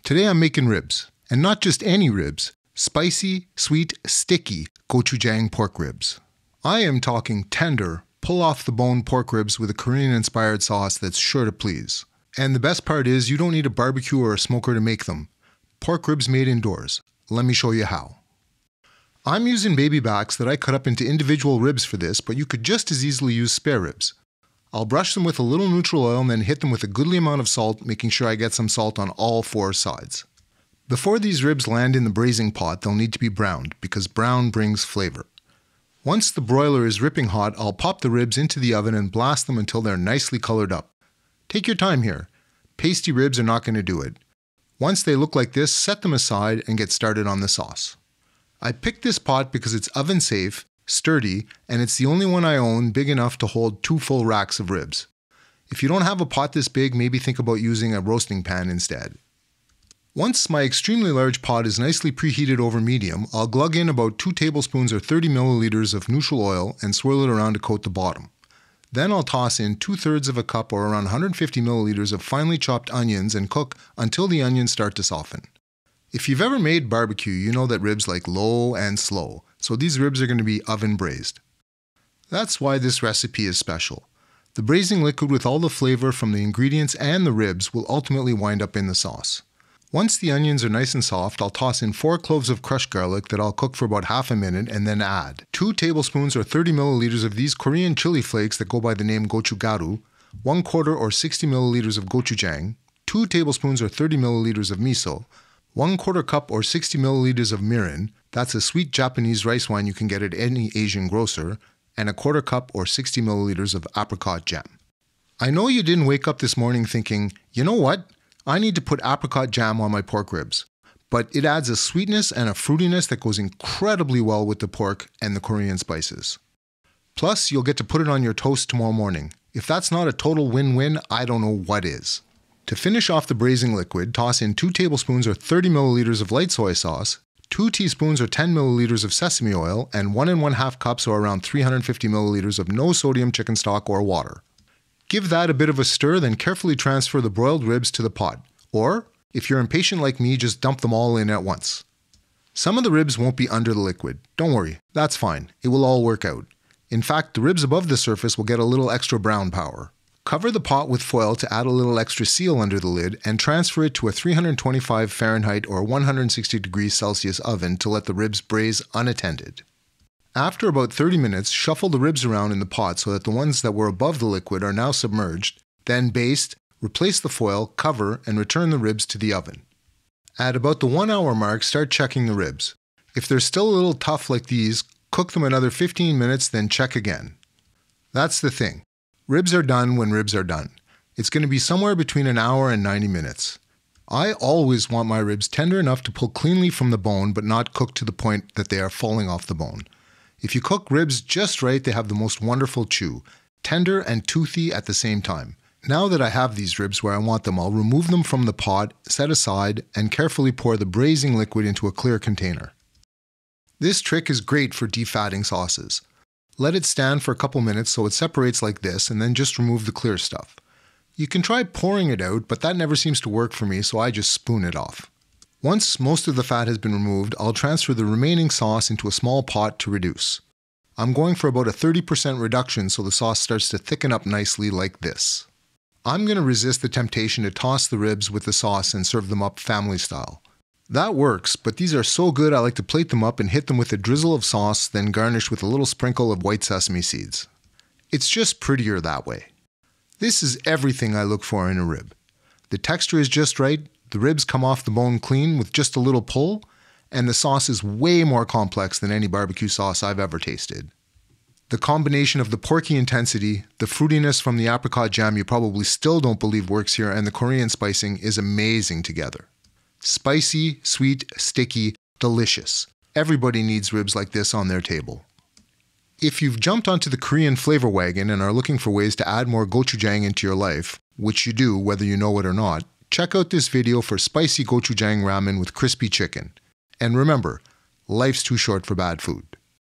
Today I'm making ribs, and not just any ribs, spicy, sweet, sticky gochujang pork ribs. I am talking tender, pull-off-the-bone pork ribs with a Korean-inspired sauce that's sure to please. And the best part is you don't need a barbecue or a smoker to make them. Pork ribs made indoors. Let me show you how. I'm using baby backs that I cut up into individual ribs for this, but you could just as easily use spare ribs. I'll brush them with a little neutral oil and then hit them with a goodly amount of salt, making sure I get some salt on all 4 sides. Before these ribs land in the braising pot, they'll need to be browned, because brown brings flavor. Once the broiler is ripping hot, I'll pop the ribs into the oven and blast them until they're nicely colored up. Take your time here. Pasty ribs are not going to do it. Once they look like this, set them aside and get started on the sauce. I picked this pot because it's oven safe, sturdy, and it's the only one I own big enough to hold 2 full racks of ribs. If you don't have a pot this big, maybe think about using a roasting pan instead. Once my extremely large pot is nicely preheated over medium, I'll glug in about 2 tablespoons or 30 milliliters of neutral oil and swirl it around to coat the bottom. Then I'll toss in 2/3 of a cup or around 150 milliliters of finely chopped onions and cook until the onions start to soften. If you've ever made barbecue, you know that ribs like low and slow, so these ribs are going to be oven braised. That's why this recipe is special. The braising liquid with all the flavor from the ingredients and the ribs will ultimately wind up in the sauce. Once the onions are nice and soft, I'll toss in 4 cloves of crushed garlic that I'll cook for about half a minute and then add 2 tablespoons or 30 milliliters of these Korean chili flakes that go by the name gochugaru, 1/4 or 60 milliliters of gochujang, 2 tablespoons or 30 milliliters of miso, 1/4 cup or 60 milliliters of mirin, that's a sweet Japanese rice wine you can get at any Asian grocer, and 1/4 cup or 60 milliliters of apricot jam. I know you didn't wake up this morning thinking, you know what? I need to put apricot jam on my pork ribs. But it adds a sweetness and a fruitiness that goes incredibly well with the pork and the Korean spices. Plus, you'll get to put it on your toast tomorrow morning. If that's not a total win-win, I don't know what is. To finish off the braising liquid, toss in 2 tablespoons or 30 milliliters of light soy sauce, 2 teaspoons or 10 milliliters of sesame oil, and 1 1/2 cups or around 350 milliliters of no sodium chicken stock or water. Give that a bit of a stir, then carefully transfer the broiled ribs to the pot. Or, if you're impatient like me, just dump them all in at once. Some of the ribs won't be under the liquid. Don't worry, that's fine. It will all work out. In fact, the ribs above the surface will get a little extra brown power. Cover the pot with foil to add a little extra seal under the lid and transfer it to a 325 Fahrenheit or 160 degrees Celsius oven to let the ribs braise unattended. After about 30 minutes, shuffle the ribs around in the pot so that the ones that were above the liquid are now submerged, then baste, replace the foil, cover, and return the ribs to the oven. At about the 1-hour mark, start checking the ribs. If they're still a little tough like these, cook them another 15 minutes, then check again. That's the thing. Ribs are done when ribs are done. It's going to be somewhere between an hour and 90 minutes. I always want my ribs tender enough to pull cleanly from the bone but not cooked to the point that they are falling off the bone. If you cook ribs just right, they have the most wonderful chew, tender and toothy at the same time. Now that I have these ribs where I want them, I'll remove them from the pot, set aside, and carefully pour the braising liquid into a clear container. This trick is great for defatting sauces. Let it stand for a couple minutes so it separates like this, and then just remove the clear stuff. You can try pouring it out, but that never seems to work for me, so I just spoon it off. Once most of the fat has been removed, I'll transfer the remaining sauce into a small pot to reduce. I'm going for about a 30% reduction so the sauce starts to thicken up nicely like this. I'm going to resist the temptation to toss the ribs with the sauce and serve them up family style. That works, but these are so good I like to plate them up and hit them with a drizzle of sauce, then garnish with a little sprinkle of white sesame seeds. It's just prettier that way. This is everything I look for in a rib. The texture is just right, the ribs come off the bone clean with just a little pull, and the sauce is way more complex than any barbecue sauce I've ever tasted. The combination of the porky intensity, the fruitiness from the apricot jam you probably still don't believe works here, and the Korean spicing is amazing together. Spicy, sweet, sticky, delicious. Everybody needs ribs like this on their table. If you've jumped onto the Korean flavor wagon and are looking for ways to add more gochujang into your life, which you do whether you know it or not, check out this video for spicy gochujang ramen with crispy chicken. And remember, life's too short for bad food.